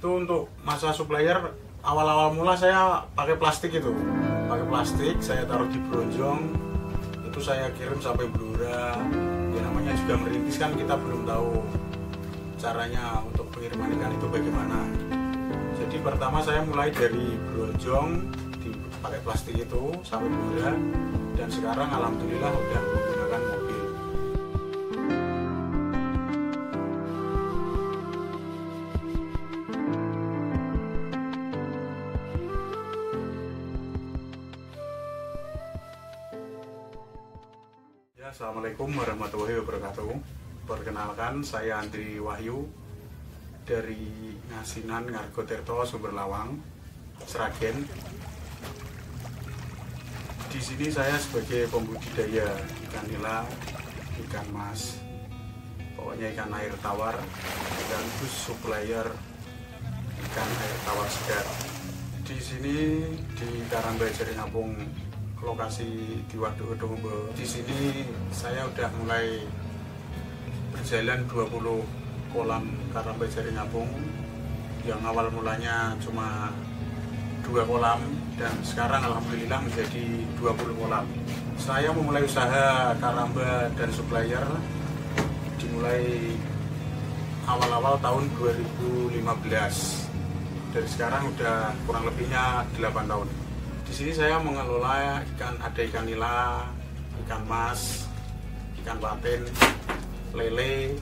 Itu untuk masa supplier awal-awal mula saya pakai plastik itu. Pakai plastik, saya taruh di bronjong. Itu saya kirim sampai Blora. Ya namanya juga merintis kan, kita belum tahu caranya untuk pengiriman ikan itu bagaimana. Jadi pertama saya mulai dari bronjong pakai plastik itu sampai Blora, dan sekarang alhamdulillah udah menggunakan mobil. Assalamualaikum warahmatullahi wabarakatuh. Perkenalkan, saya Andri Wahyu dari Ngasinan Ngargotirto, Sumberlawang, Sragen. Di sini saya sebagai pembudidaya ikan nila, ikan mas, pokoknya ikan air tawar, sekaligus supplier ikan air tawar segar. Di sini di Karambay Jaringapung, lokasi di Waduk Dombo. Di sini saya udah mulai berjalan 20 kolam Karambay Jaringapung, yang awal mulanya cuma 2 kolam dan sekarang alhamdulillah menjadi 20 kolam. Saya memulai usaha karamba dan supplier dimulai awal-awal tahun 2015. Dari sekarang udah kurang lebihnya 8 tahun. Di sini saya mengelola ada ikan nila, ikan mas, ikan patin, lele,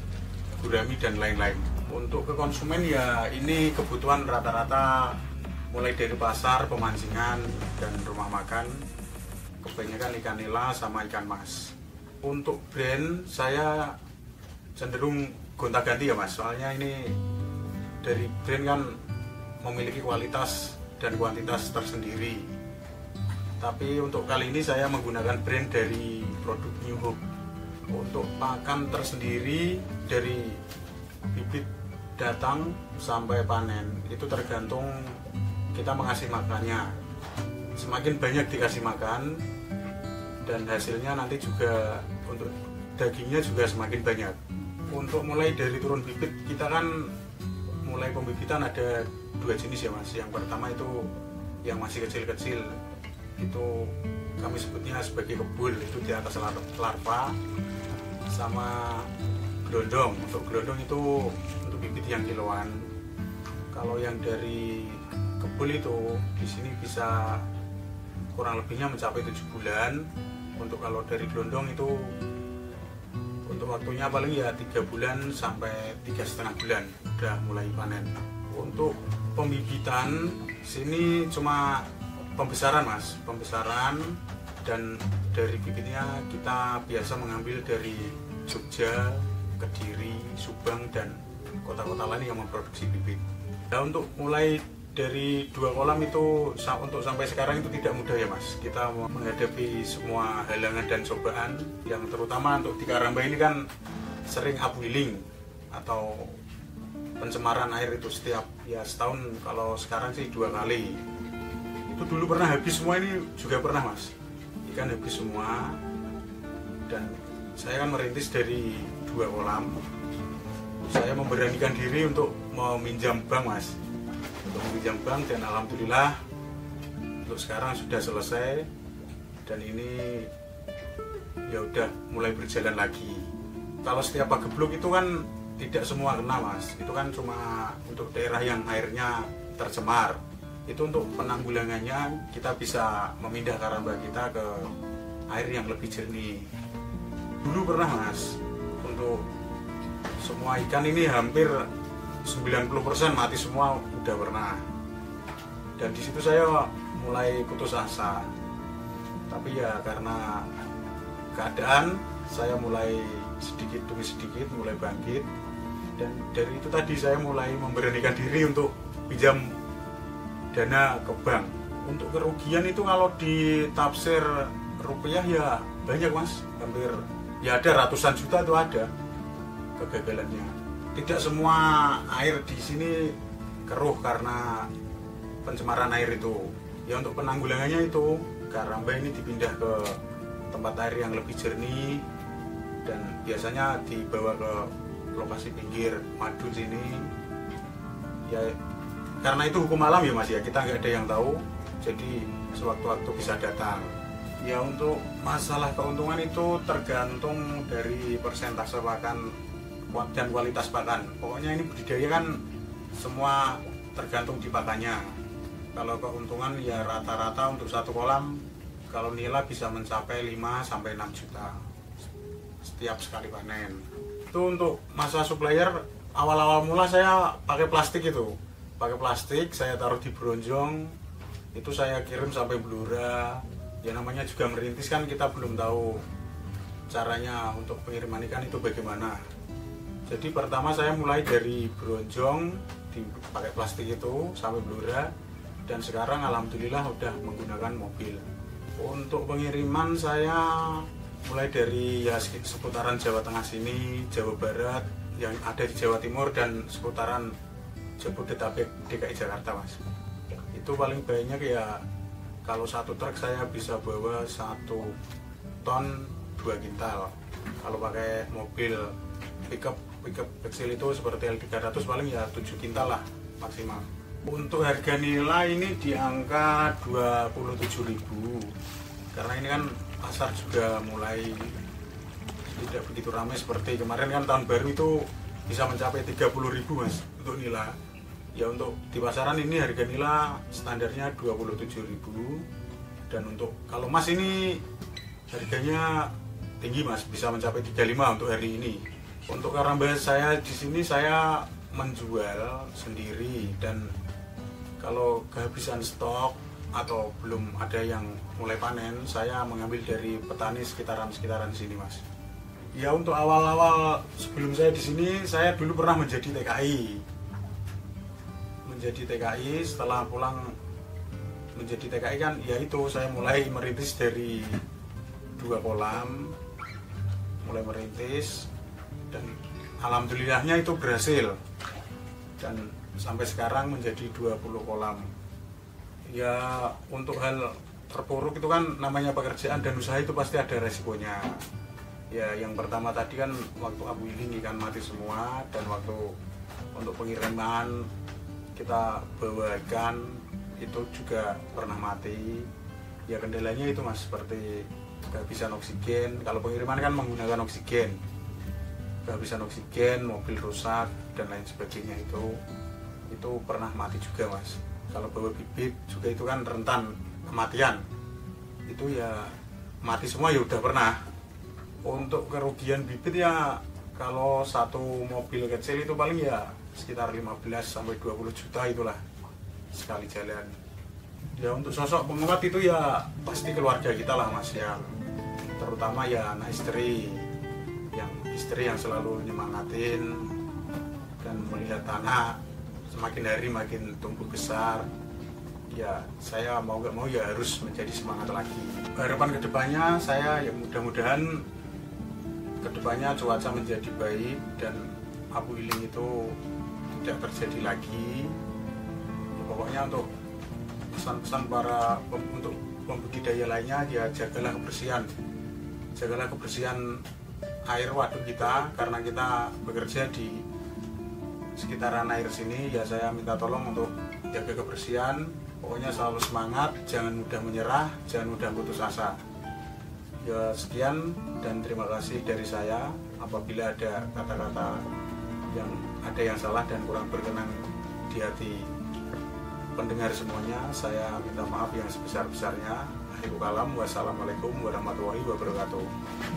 gurami dan lain-lain. Untuk ke konsumen ya ini kebutuhan rata-rata mulai dari pasar, pemancingan dan rumah makan. Kebanyakan ikan nila sama ikan mas. Untuk brand saya cenderung gonta-ganti ya mas. Soalnya ini dari brand kan memiliki kualitas dan kuantitas tersendiri. Tapi untuk kali ini saya menggunakan brand dari produk New Hope. Untuk pakan tersendiri dari bibit datang sampai panen itu tergantung kita mengasih makannya. Semakin banyak dikasih makan dan hasilnya nanti juga untuk dagingnya juga semakin banyak. Untuk mulai dari turun bibit, kita kan mulai pembibitan ada 2 jenis ya mas. Yang pertama itu yang masih kecil-kecil, itu kami sebutnya sebagai kebul, itu di atas larva, sama gelondong. Untuk gelondong itu untuk bibit yang kiloan. Kalau yang dari kebul itu di sini bisa kurang lebihnya mencapai 7 bulan. Untuk kalau dari gelondong itu untuk waktunya paling ya 3 bulan sampai 3,5 bulan udah mulai panen. Untuk pembibitan sini cuma pembesaran mas, pembesaran, dan dari bibitnya kita biasa mengambil dari Jogja, Kediri, Subang dan kota-kota lain yang memproduksi bibit. Nah, untuk mulai dari 2 kolam itu untuk sampai sekarang itu tidak mudah ya mas. Kita menghadapi semua halangan dan cobaan, yang terutama untuk di Karambay ini kan sering upwelling atau pencemaran air itu setiap ya setahun. Kalau sekarang sih 2 kali. Itu dulu pernah habis semua, ini juga pernah mas, ikan habis semua. Dan saya kan merintis dari 2 kolam. Saya memberanikan diri untuk meminjam bank mas, untuk meminjam bank, dan alhamdulillah untuk sekarang sudah selesai. Dan ini ya udah mulai berjalan lagi. Kalau setiap pagebluk itu kan tidak semua kena mas, itu kan cuma untuk daerah yang airnya tercemar. Itu untuk penanggulangannya kita bisa memindah karamba kita ke air yang lebih jernih. Dulu pernah mas, untuk semua ikan ini hampir 90% mati semua, udah pernah. Dan di situ saya mulai putus asa. Tapi ya karena keadaan, saya mulai sedikit demi sedikit mulai bangkit. Dan dari itu tadi saya mulai memberanikan diri untuk pinjam dana ke bank. Untuk kerugian itu kalau ditafsir rupiah ya banyak mas, hampir ya ada ratusan juta itu ada kegagalannya. Tidak semua air di sini keruh karena pencemaran air itu. Ya untuk penanggulangannya itu Karambay ini dipindah ke tempat air yang lebih jernih, dan biasanya dibawa ke lokasi pinggir Madun sini. Ya karena itu hukum alam ya Mas ya, kita nggak ada yang tahu, jadi sewaktu-waktu bisa datang. Ya untuk masalah keuntungan itu tergantung dari persentase pakan dan kualitas pakan. Pokoknya ini budidaya kan semua tergantung di pakannya. Kalau keuntungan ya rata-rata untuk satu kolam kalau nila bisa mencapai 5-6 juta setiap sekali panen. Itu untuk masalah supplier, awal-awal mula saya pakai plastik itu. Pakai plastik, saya taruh di bronjong, itu saya kirim sampai Blora. Ya namanya juga merintis kan, kita belum tahu caranya untuk pengiriman ikan itu bagaimana. Jadi pertama saya mulai dari bronjong pakai plastik itu sampai Blora, dan sekarang alhamdulillah udah menggunakan mobil. Untuk pengiriman saya mulai dari ya seputaran Jawa Tengah sini, Jawa Barat, yang ada di Jawa Timur dan seputaran Jabodetabek, DKI Jakarta Mas. Itu paling banyak ya, kalau satu truk saya bisa bawa 1 ton 2 kintal. Kalau pakai mobil pickup kecil itu seperti L300 paling ya 7 kintal lah maksimal. Untuk harga nila ini di angka 27.000, karena ini kan pasar juga mulai tidak begitu ramai seperti kemarin kan, tahun baru itu bisa mencapai 30.000 Mas untuk nila. Ya untuk di pasaran ini harga nila standarnya 27.000, dan untuk kalau emas ini harganya tinggi Mas, bisa mencapai 35 untuk hari ini. Untuk karambas saya di sini saya menjual sendiri, dan kalau kehabisan stok atau belum ada yang mulai panen, saya mengambil dari petani sekitaran sini Mas. Ya untuk awal-awal sebelum saya di sini, saya dulu pernah menjadi TKI. Setelah pulang menjadi TKI kan ya itu saya mulai merintis dari 2 kolam, mulai merintis, dan alhamdulillahnya itu berhasil, dan sampai sekarang menjadi 20 kolam. Ya untuk hal terpuruk itu kan namanya pekerjaan dan usaha itu pasti ada resikonya. Ya yang pertama tadi kan waktu Abu Iling ikan mati semua, dan waktu untuk pengiriman kita bawa ikan itu juga pernah mati. Ya kendalanya itu Mas, seperti kehabisan oksigen. Kalau pengiriman kan menggunakan oksigen, kehabisan oksigen, mobil rusak dan lain sebagainya, itu pernah mati juga Mas. Kalau bawa bibit juga itu kan rentan kematian, itu ya mati semua ya udah pernah. Untuk kerugian bibit ya kalau satu mobil kecil itu paling ya sekitar 15-20 juta itulah sekali jalan. Ya untuk sosok penguat itu ya pasti keluarga kita lah Mas, ya terutama ya anak istri yang selalu nyemangatin dan melihat anak semakin hari makin tumbuh besar. Ya saya mau gak mau ya harus menjadi semangat lagi. Harapan kedepannya saya ya mudah-mudahan kedepannya cuaca menjadi baik dan Abu Iling itu tidak terjadi lagi. Ya, pokoknya untuk pesan-pesan para untuk pembudidaya lainnya ya jagalah kebersihan air waduk kita, karena kita bekerja di sekitaran air sini. Ya saya minta tolong untuk jaga kebersihan, pokoknya selalu semangat, jangan mudah menyerah, jangan mudah putus asa. Ya sekian dan terima kasih dari saya. Apabila ada kata-kata yang salah dan kurang berkenan di hati pendengar semuanya, saya minta maaf yang sebesar-besarnya. Akhirul kalam, wassalamualaikum warahmatullahi wabarakatuh.